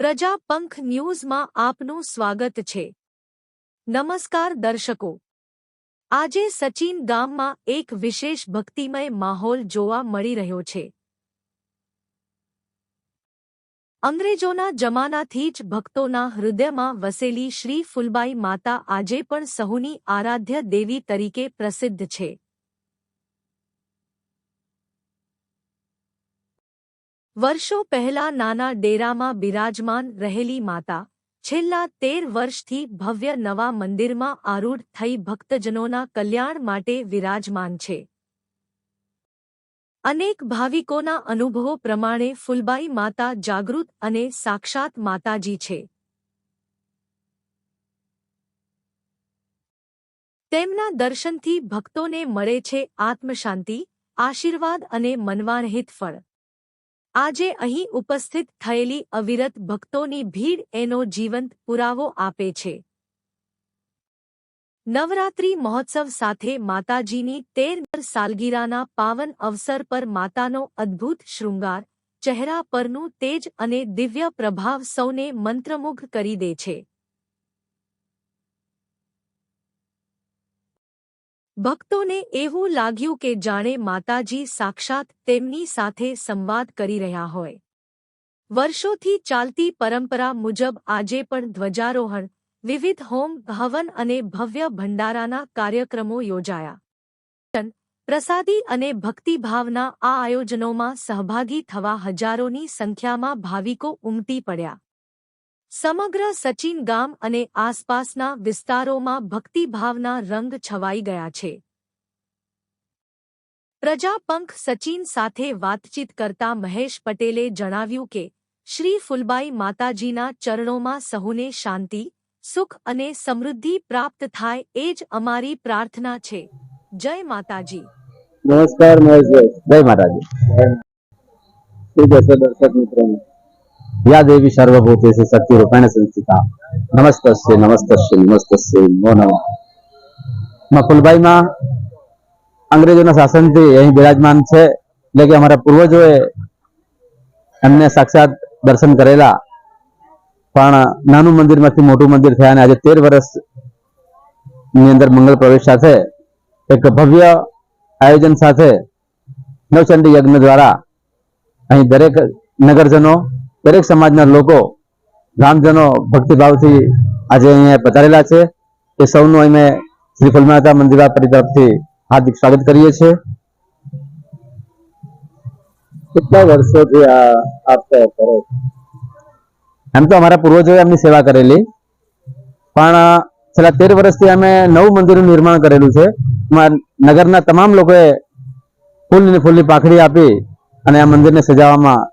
પ્રજાપંખ ન્યૂઝમાં આપનું સ્વાગત છે। નમસ્કાર દર્શકો, આજે સચીન ગામમાં એક વિશેષ ભક્તિમય માહોલ જોવા મળી રહ્યો છે। અંગ્રેજોના જમાનાથી જ ભક્તોના હૃદયમાં વસેલી શ્રી ફૂલબાઈ માતા આજે પણ સહુની આરાધ્ય દેવી તરીકે પ્રસિદ્ધ છે। વર્ષો પહેલા નાના ડેરામાં બિરાજમાન રહેલી માતા છેલ્લા 13 વર્ષથી ભવ્ય નવા મંદિરમાં આરૂઢ થઈ ભક્તજનોના કલ્યાણ માટે વિરાજમાન છે। અનેક ભાવિકોના અનુભવો પ્રમાણે ફૂલબાઈ માતા જાગૃત અને સાક્ષાત માતાજી છે। તેમના દર્શનથી ભક્તોને મળે છે આત્મશાંતિ, આશીર્વાદ અને મનવાંછિત ફળ। આજે અહીં ઉપસ્થિત થયેલી અવિરત ભક્તોની ભીડ એનો જીવંત પુરાવો આપે છે। નવરાત્રિ મહોત્સવ સાથે માતાજીની 13મી સાલગીરાના પાવન અવસર પર માતાનો અદ્ભુત શૃંગાર, ચહેરા પરનું તેજ અને દિવ્ય પ્રભાવ સૌને મંત્રમુગ્ધ કરી દે છે। ભક્તોને એવું લાગ્યું કે જાણે માતાજી સાક્ષાત તેમની સાથે સંવાદ કરી રહ્યા હોય। વર્ષોથી ચાલતી પરંપરા મુજબ આજે પણ ધ્વજારોહણ, વિવિધ હોમ હવન અને ભવ્ય ભંડારાના કાર્યક્રમો યોજાયા। પ્રસાદી અને ભક્તિભાવના આ આયોજનોમાં સહભાગી થવા હજારોની સંખ્યામાં ભાવિકો ઉમટી પડ્યા। સમગ્ર સચીન ગામ અને આસપાસના વિસ્તારોમાં ભક્તિભાવના રંગ છવાઈ ગયા છે। પ્રજાપંખ સચીન સાથે વાતચીત કરતા મહેશ પટેલે જણાવ્યું કે શ્રી ફૂલબાઈ માતાજીના ચરણોમાં સહુને શાંતિ, સુખ અને સમૃદ્ધિ પ્રાપ્ત થાય એ જ અમારી પ્રાર્થના છે। જય માતાજી। નમસ્કાર મહેશભાઈ, જય માતાજી। શું કહેશો દર્શક મિત્રોને? या देवी सर्वभूतेषु शक्तिरूपेण संस्थिता नमस्तस्य नमस्तस्य नमस्तस्य नमो नमः। फूलबाई માં અંગ્રેજોના શાસનથી અહીં બિરાજમાન છે, એટલે કે અમારા પૂર્વજોએ એમને સાક્ષાત દર્શન કરેલા, પણ નાનું મંદિરમાંથી મોટું મંદિર થયા અને આજે 13 વર્ષની અંદર મંગલ પ્રવેશ સાથે એક ભવ્ય આયોજન સાથે નવચંડી યજ્ઞ દ્વારા અહીં દરેક નગરજનો, દરેક સમાજના લોકો, ગ્રામજનો ભક્તિભાવથી આજે અહીંયા પધારેલા છે। એ સૌનું અમે શ્રી ફૂલમાતા મંદિર તરફથી હાર્દિક સ્વાગત કરીએ છીએ। કેટલા વર્ષોથી આપ કરો? એમ તો અમારા પૂર્વજોએ એમની સેવા કરેલી, પણ છેલ્લા 13 વર્ષથી અમે નવું મંદિરનું નિર્માણ કરેલું છે। નગરના તમામ લોકોએ ફૂલની પાંખડી આપી અને આ મંદિરને સજાવવામાં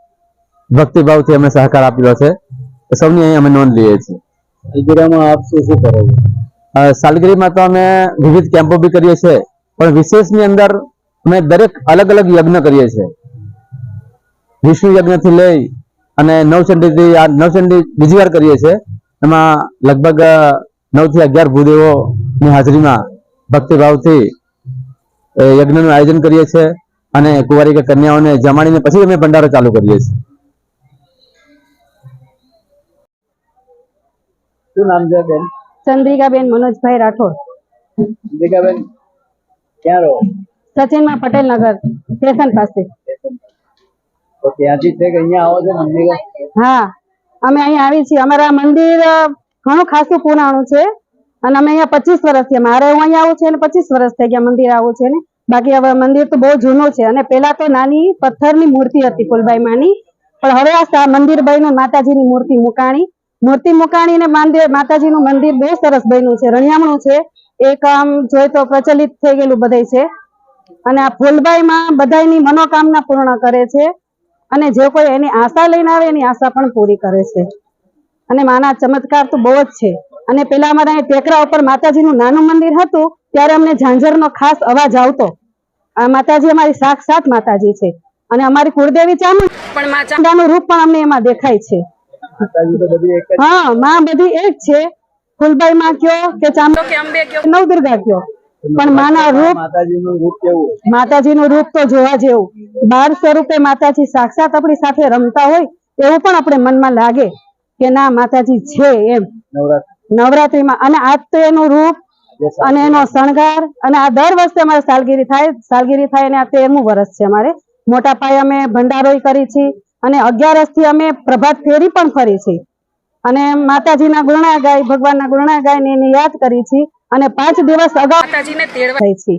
ભક્તિભાવથી અમે સહકાર આપ્યો છે। સૌની અહીં અમે નોંધ લઈએ છીએ। સાલગીરામાં આપ શું કરો છો? સાલગીરીમાં તો અમે વિવિધ કેમ્પો બી કરીએ છીએ, પણ વિશેષની અંદર અમે દરેક અલગ અલગ યજ્ઞ કરીએ છીએ। વિષ્ણુ યજ્ઞથી લઈ અને નવચંડીથી આ નવચંડી બીજી વાર કરીએ છીએ। એમાં લગભગ 9 થી 11 ભૂદેવોની હાજરીમાં ભક્તિભાવથી યજ્ઞનું આયોજન કરીએ છીએ અને કુંવારી કે કન્યાઓને જમાડીને પછી અમે ભંડારો ચાલુ કરીએ છીએ। શું નામ છે બેન? ચંદ્રિકાબેન મનોજભાઈ રાઠોડ। ચંદ્રિકાબેન ક્યાં રહો? સચિનમાં પટેલ નગર સ્ટેશન પાસે। તો ત્યાંથી છે કે અહીંયા આવો છો મંદિરે? હા, અમે અહીંયા આવી છીએ। અમારા મંદિર ઘણું ખાસું પુરાણું છે અને અમે અહીંયા 25 વર્ષથી, મારે હું અહીંયા આવું છું અને 25 વર્ષ થઈ ગયા મંદિર આવું છે ને। બાકી હવે મંદિર તો બહુ જૂનું છે અને પેલા તો નાની પથ્થરની મૂર્તિ હતી ફૂલબાઈ માની, પણ હવે આ મંદિર બન્યું, માતાજીની મૂર્તિ મુકાણી ને માતાજીનું મંદિર બહુ સરસ બન્યું છે, રણિયામણું છે। એક આમ જોઈ તો પ્રચલિત થઈ ગયેલું બધાય છે અને આ ફૂલબાઈ માં બધાયની મનોકામના પૂર્ણ કરે છે અને જે કોઈ એની આશા લઈને આવે એની આશા પણ પૂરી કરે છે અને માના ચમત્કાર તો બહુ જ છે। અને પેલા અમારા ટેકરા ઉપર માતાજીનું નાનું મંદિર હતું ત્યારે અમને ઝાંઝરનો ખાસ અવાજ આવતો। આ માતાજી અમારી સાક્ષાત માતાજી છે અને અમારી કુળદેવી ચામુંડ પણ માં ચામુંડાનું રૂપ પણ અમને એમાં દેખાય છે। હા, માં બધી એક છે। ફૂલબાઈ માં કયો કે ચામુંડા કે અંબે કયો, નવદુર્ગા કયો, પણ માના રૂપ, માતાજીનું રૂપ તો જોવા જેવું। 12 સ્વરૂપે માતાજી સાક્ષાત આપણી સાથે રમતા હોય એવું પણ આપણે મનમાં લાગે। કે ના માતાજી છે એમ નવરાત્રીમાં. અને આજ તો એનું રૂપ અને એનો શણગાર, અને આ દર વર્ષે અમારે સાલગીરી થાય અને આ 13મું વર્ષ છે અમારે. મોટા પાયે અમે ભંડારોય કરી છે અને 11 થી અમે પ્રભાત ફેરી પણ ફરી છે અને માતાજીના ગુણા ગાય, ભગવાનના ગુણા ગાય ને એને યાદ કરી છે અને 5 દિવસ અગાઉ માતાજીને તેડવા થઈ છે.